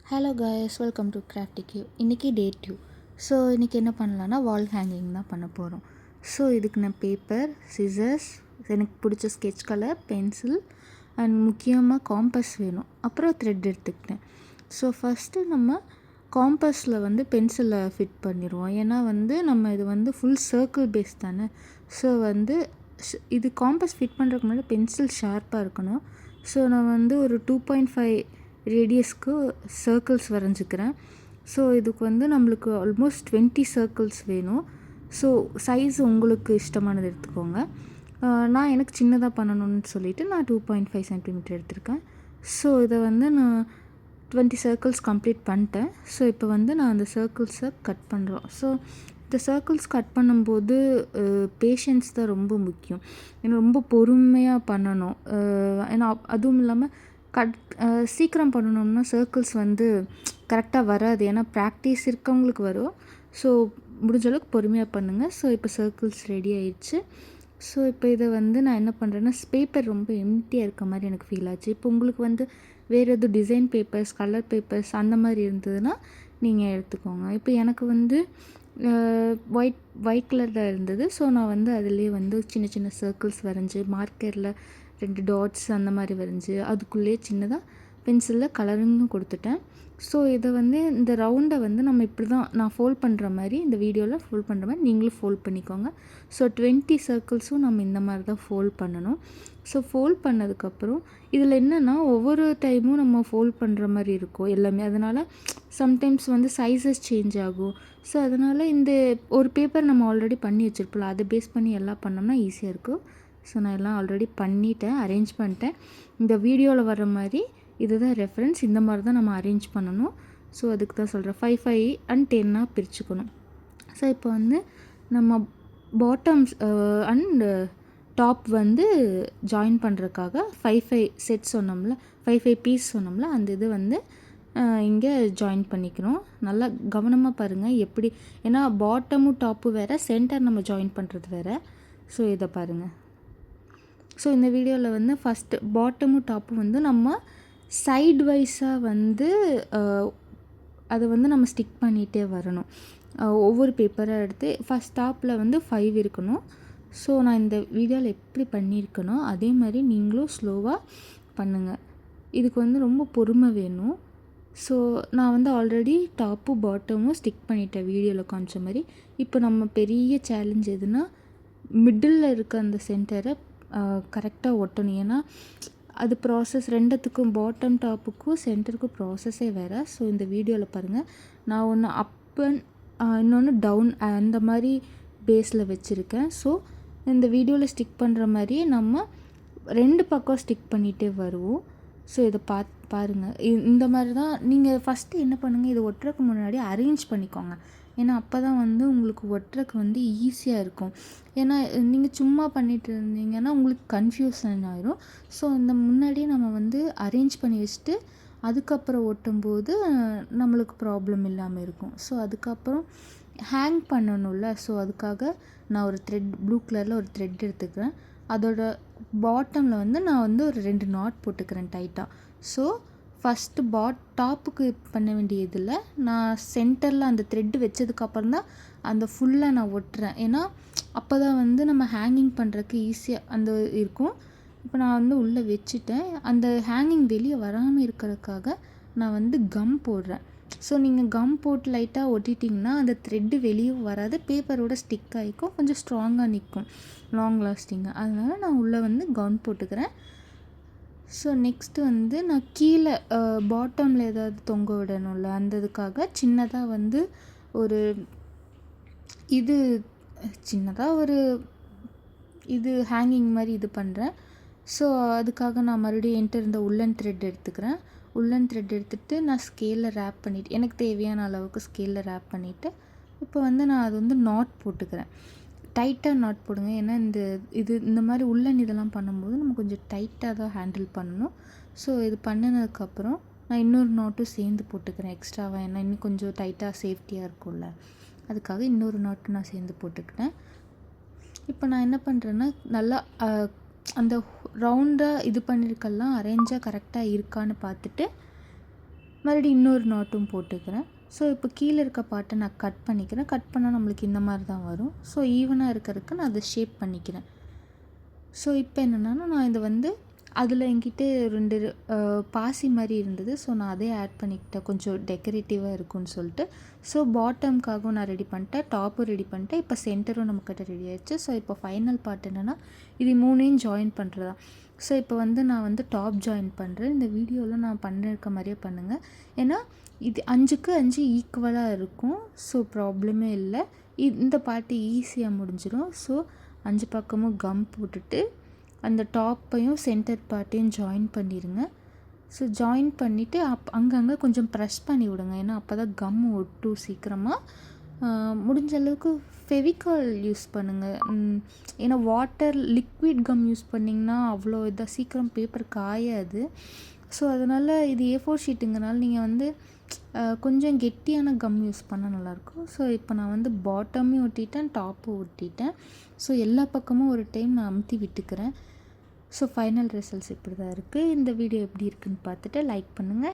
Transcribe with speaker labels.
Speaker 1: Hello guys, welcome to Crafty Q. இன்றைக்கி day 2. So இன்றைக்கி என்ன பண்ணலான்னா வால் ஹேங்கிங் தான் பண்ண போகிறோம். ஸோ இதுக்கு நான் பேப்பர், சிசர்ஸ், எனக்கு பிடிச்ச ஸ்கெட்ச் கலர், பென்சில் அண்ட் முக்கியமாக காம்பஸ் வேணும். அப்புறம் த்ரெட் எடுத்துக்கிட்டேன். ஸோ ஃபஸ்ட்டு நம்ம காம்பஸில் பென்சிலை ஃபிட் பண்ணிடுவோம். ஏன்னா நம்ம இது ஃபுல் சர்க்கிள் பேஸ் தானே. ஸோ இது காம்பஸ் ஃபிட் பண்ணுறதுக்கு முன்னாடி பென்சில் ஷார்ப்பாக இருக்கணும். ஸோ நான் ஒரு 2.5 ரேடியஸ்க்கு சர்க்கிள்ஸ் வரைஞ்சிக்கிறேன். ஸோ இதுக்கு நம்மளுக்கு ஆல்மோஸ்ட் 20 சர்க்கிள்ஸ் வேணும். ஸோ சைஸ் உங்களுக்கு இஷ்டமானது எடுத்துக்கோங்க. நான் எனக்கு சின்னதாக பண்ணணும்னு சொல்லிவிட்டு நான் 2.5 சென்டிமீட்டர் எடுத்திருக்கேன். ஸோ இதை நான் 20 சர்க்கிள்ஸ் கம்ப்ளீட் பண்ணிட்டேன். ஸோ இப்போ நான் அந்த சர்க்கிள்ஸை கட் பண்ணுறோம். ஸோ இந்த சர்க்கிள்ஸ் கட் பண்ணும்போது பேஷன்ஸ் தான் ரொம்ப முக்கியம். ஏன்னா ரொம்ப பொறுமையாக பண்ணணும். ஏன்னா அதுவும் இல்லாமல் சீக்கிரம் பண்ணணும்னா சர்க்கிள்ஸ் கரெக்டாக வராது. ஏன்னா ப்ராக்டிஸ் இருக்கவங்களுக்கு வரும். ஸோ முடிஞ்ச அளவுக்கு பொறுமையாக பண்ணுங்கள். ஸோ இப்போ சர்க்கிள்ஸ் ரெடி ஆயிடுச்சு. ஸோ இப்போ இதை நான் என்ன பண்ணுறேன்னா, பேப்பர் ரொம்ப எம்டியாக இருக்க மாதிரி எனக்கு ஃபீல் ஆச்சு. இப்போ உங்களுக்கு வேறு எதுவும் டிசைன் பேப்பர்ஸ், கலர் பேப்பர்ஸ் அந்த மாதிரி இருந்ததுன்னா நீங்கள் எடுத்துக்கோங்க. இப்போ எனக்கு ஒயிட் கலரில் இருந்தது. ஸோ நான் அதிலே சின்ன சின்ன சர்க்கிள்ஸ் வரைஞ்சி மார்க்கரில் 2 டாட்ஸ் அந்த மாதிரி வரைஞ்சி அதுக்குள்ளேயே சின்னதாக பென்சிலில் கலரிங்கும் கொடுத்துட்டேன். ஸோ இதை இந்த ரவுண்டை நம்ம இப்படி தான் நான் ஃபோல்ட் பண்ணுற மாதிரி, இந்த வீடியோவில் ஃபோல்ட் பண்ணுற மாதிரி நீங்களும் ஃபோல்ட் பண்ணிக்கோங்க. ஸோ 20 சர்க்கிள்ஸும் நம்ம இந்த மாதிரி தான் ஃபோல்ட் பண்ணணும். ஸோ ஃபோல்ட் பண்ணதுக்கப்புறம் இதில் என்னென்னா, ஒவ்வொரு டைமும் நம்ம ஃபோல்ட் பண்ணுற மாதிரி இருக்கும் எல்லாமே. அதனால் சம்டைம்ஸ் சைஸஸ் சேஞ்ச் ஆகும். ஸோ அதனால் இந்த ஒரு பேப்பர் நம்ம ஆல்ரெடி பண்ணி வச்சுருப்போம்ல, அதை பேஸ் பண்ணி எல்லாம் பண்ணோம்னா ஈஸியாக இருக்கும். ஸோ நான் எல்லாம் ஆல்ரெடி பண்ணிட்டேன், அரேஞ்ச் பண்ணிட்டேன். இந்த வீடியோவில் வர மாதிரி இதுதான் ரெஃபரன்ஸ். இந்த மாதிரி தான் நம்ம அரேஞ்ச் பண்ணணும். ஸோ அதுக்கு தான் சொல்கிறேன், 5, 5 அண்ட் 10 பிரிச்சுக்கணும். ஸோ இப்போ நம்ம பாட்டம்ஸ் அண்ட் டாப் ஜாயின் பண்ணுறதுக்காக 5 செட் சொன்னோம்ல, 5 பீஸ் சொன்னோம்ல, அந்த இது இங்கே ஜாயின் பண்ணிக்கணும். நல்லா கவனமாக பாருங்கள் எப்படி. ஏன்னா பாட்டமும் டாப்பு வேறு, சென்டர் நம்ம ஜாயின் பண்ணுறது வேறு. ஸோ இதை பாருங்கள். ஸோ இந்த வீடியோவில் ஃபஸ்ட்டு பாட்டமும் டாப்பும் நம்ம சைட் வைஸாக அதை நம்ம ஸ்டிக் பண்ணிகிட்டே வரணும். ஒவ்வொரு பேப்பராக எடுத்து ஃபஸ்ட் டாப்பில் 5 இருக்கணும். ஸோ நான் இந்த வீடியோவில் எப்படி பண்ணியிருக்கணும் அதே மாதிரி நீங்களும் ஸ்லோவாக பண்ணுங்கள். இதுக்கு ரொம்ப பொறுமை வேணும். ஸோ நான் ஆல்ரெடி டாப்பு பாட்டமும் ஸ்டிக் பண்ணிட்டேன் வீடியோவில் காமிச்ச மாதிரி. இப்போ நம்ம பெரிய சேலஞ்ச் எதுனா, மிடில் இருக்க அந்த சென்டரை கரெக்டாக ஒட்டணும். ஏன்னா அது ப்ராசஸ் ரெண்டுத்துக்கும், பாட்டம் டாப்புக்கும் சென்டருக்கும் ப்ராசஸே வேறு. ஸோ இந்த வீடியோவில் பாருங்கள், நான் ஒன்று அப் அண்ட் இன்னொன்று டவுன் அந்த மாதிரி பேஸில் வச்சுருக்கேன். ஸோ இந்த வீடியோவில் ஸ்டிக் பண்ணுற மாதிரியே நம்ம 2 பக்கம் ஸ்டிக் பண்ணிகிட்டே வருவோம். ஸோ இதை பாருங்கள். இந்த மாதிரி தான் நீங்கள் ஃபஸ்ட்டு என்ன பண்ணுங்கள், இதை ஒட்டுறதுக்கு முன்னாடி அரேஞ்ச் பண்ணிக்கோங்க. ஏன்னா அப்போ தான் உங்களுக்கு ஒட்டுறதுக்கு ஈஸியாக இருக்கும். ஏன்னா நீங்கள் சும்மா பண்ணிகிட்டு இருந்தீங்கன்னா உங்களுக்கு கன்ஃபியூஷன் ஆயிரும். ஸோ இந்த முன்னாடியே நம்ம அரேஞ்ச் பண்ணி வச்சுட்டு அதுக்கப்புறம் ஒட்டும்போது நம்மளுக்கு ப்ராப்ளம் இல்லாமல் இருக்கும். ஸோ அதுக்கப்புறம் ஹேங் பண்ணணும்ல. ஸோ அதுக்காக நான் ஒரு ப்ளூ கலரில் ஒரு த்ரெட் எடுத்துக்கிறேன். அதோட பாட்டமில் நான் ஒரு 2 நாட் போட்டுக்கிறேன் டைட்டாக. ஸோ ஃபஸ்ட்டு டாப்புக்கு பண்ண வேண்டியதில் நான் சென்டரில் அந்த த்ரெட்டு வச்சதுக்கப்புறம் தான் அந்த ஃபுல்லாக நான் ஒட்டுறேன். ஏன்னா அப்போ தான் நம்ம ஹேங்கிங் பண்ணுறதுக்கு ஈஸியாக அந்த இருக்கும். இப்போ நான் உள்ளே வச்சுட்டேன். அந்த ஹேங்கிங் வெளியே வராமல் இருக்கிறதுக்காக நான் கம் போடுறேன். ஸோ நீங்கள் கம் போட்டு லைட்டாக ஒட்டிட்டிங்கன்னா அந்த த்ரெட்டு வெளியே வராது, பேப்பரோட ஸ்டிக் ஆகிக்கும், கொஞ்சம் ஸ்ட்ராங்காக நிற்கும், லாங் லாஸ்டிங்காக. அதனால் நான் உள்ளே கம் போட்டுக்கிறேன். ஸோ நெக்ஸ்ட்டு நான் கீழே பாட்டமில் ஏதாவது தொங்க விடணும்ல, அந்த இதுக்காக சின்னதாக ஒரு இது ஹேங்கிங் மாதிரி இது பண்ணுறேன். ஸோ அதுக்காக நான் மறுபடியும் என்கிட்ட இருந்த உள்ளன் த்ரெட் எடுத்துக்கிறேன். உள்ளன் த்ரெட் எடுத்துகிட்டு நான் ஸ்கேலில் ரேப் பண்ணிவிட்டு, எனக்கு தேவையான அளவுக்கு ஸ்கேலில் ரேப் பண்ணிவிட்டு இப்போ நான் அது நாட் போட்டுக்கிறேன். டைட்டாக நாட் போடுங்க. ஏன்னா இந்த மாதிரி உள்ளன் இதெல்லாம் பண்ணும்போது நம்ம கொஞ்சம் டைட்டாக தான் ஹேண்டில் பண்ணணும். ஸோ இது பண்ணினதுக்கப்புறம் நான் இன்னொரு நாட்டும் சேர்ந்து போட்டுக்கிறேன் எக்ஸ்ட்ராவாக. ஏன்னா இன்னும் கொஞ்சம் டைட்டாக சேஃப்டியாக இருக்கும்ல, அதுக்காக இன்னொரு நாட்டும் நான் சேர்ந்து போட்டுக்கிட்டேன். இப்போ நான் என்ன பண்ணுறேன்னா, நல்லா அந்த ரவுண்டாக இது பண்ணியிருக்கெல்லாம் அரேஞ்சாக கரெக்டாக இருக்கான்னு பார்த்துட்டு மறுபடியும் இன்னொரு நாட்டும் போட்டுக்கிறேன். ஸோ இப்போ கீழே இருக்க பார்ட்டை நான் கட் பண்ணிக்கிறேன். கட் பண்ணால் நம்மளுக்கு இந்த மாதிரி தான் வரும். ஸோ ஈவனாக இருக்கிறதுக்கு நான் அதை ஷேப் பண்ணிக்கிறேன். ஸோ இப்போ என்னென்னா நான் இதை வந்து அதில் என்கிட்ட 2 பாசி மாதிரி இருந்தது. ஸோ நான் அதே ஆட் பண்ணிக்கிட்டேன், கொஞ்சம் டெக்கரேட்டிவாக இருக்கும்னு சொல்லிட்டு. ஸோ பாட்டம்காகவும் நான் ரெடி பண்ணிட்டேன், டாப்பும் ரெடி பண்ணிட்டேன். இப்போ சென்டரும் நம்மக்கிட்ட ரெடி ஆயிடுச்சு. ஸோ இப்போ ஃபைனல் பார்ட் என்னென்னா இது 3ஐயும் ஜாயின் பண்ணுறது தான். ஸோ இப்போ வந்து நான் வந்து டாப் ஜாயின் பண்ணுறேன். இந்த வீடியோவில் நான் பண்ணிருக்க மாதிரியே பண்ணுங்கள். ஏன்னா இது 5க்கு 5 ஈக்குவலாக இருக்கும். ஸோ ப்ராப்ளமே இல்லை. இந்த பார்ட்டு ஈஸியாக முடிஞ்சிடும். ஸோ 5 பக்கமும் கம் போட்டுட்டு அந்த டாப்பையும் சென்டர் பார்ட்டையும் ஜாயின் பண்ணிடுங்க. ஸோ ஜாயின் பண்ணிவிட்டு அங்கங்கே கொஞ்சம் ப்ரெஸ் பண்ணி விடுங்க. ஏன்னா அப்போ தான் கம் ஒட்டும் சீக்கிரமாக. முடிஞ்ச அளவுக்கு ஃபெவிகால் யூஸ் பண்ணுங்கள். ஏன்னா லிக்விட் கம் யூஸ் பண்ணிங்கன்னா அவ்வளோ இதாக சீக்கிரம் பேப்பர் காயாது. ஸோ அதனால் இது A4 ஷீட்டுங்கிறனால நீங்கள் வந்து கொஞ்சம் கெட்டியான கம் யூஸ் பண்ணால் நல்லாயிருக்கும். ஸோ இப்போ நான் வந்து பாட்டமும் ஒட்டிட்டேன், டாப்பும் ஒட்டிட்டேன். ஸோ எல்லா பக்கமும் ஒரு டைம் நான் அமுத்தி விட்டுக்கிறேன். ஸோ ஃபைனல் ரிசல்ட்ஸ் இப்படி தான் இருக்குது. இந்த வீடியோ எப்படி இருக்குதுன்னு பார்த்துட்டு லைக் பண்ணுங்கள்.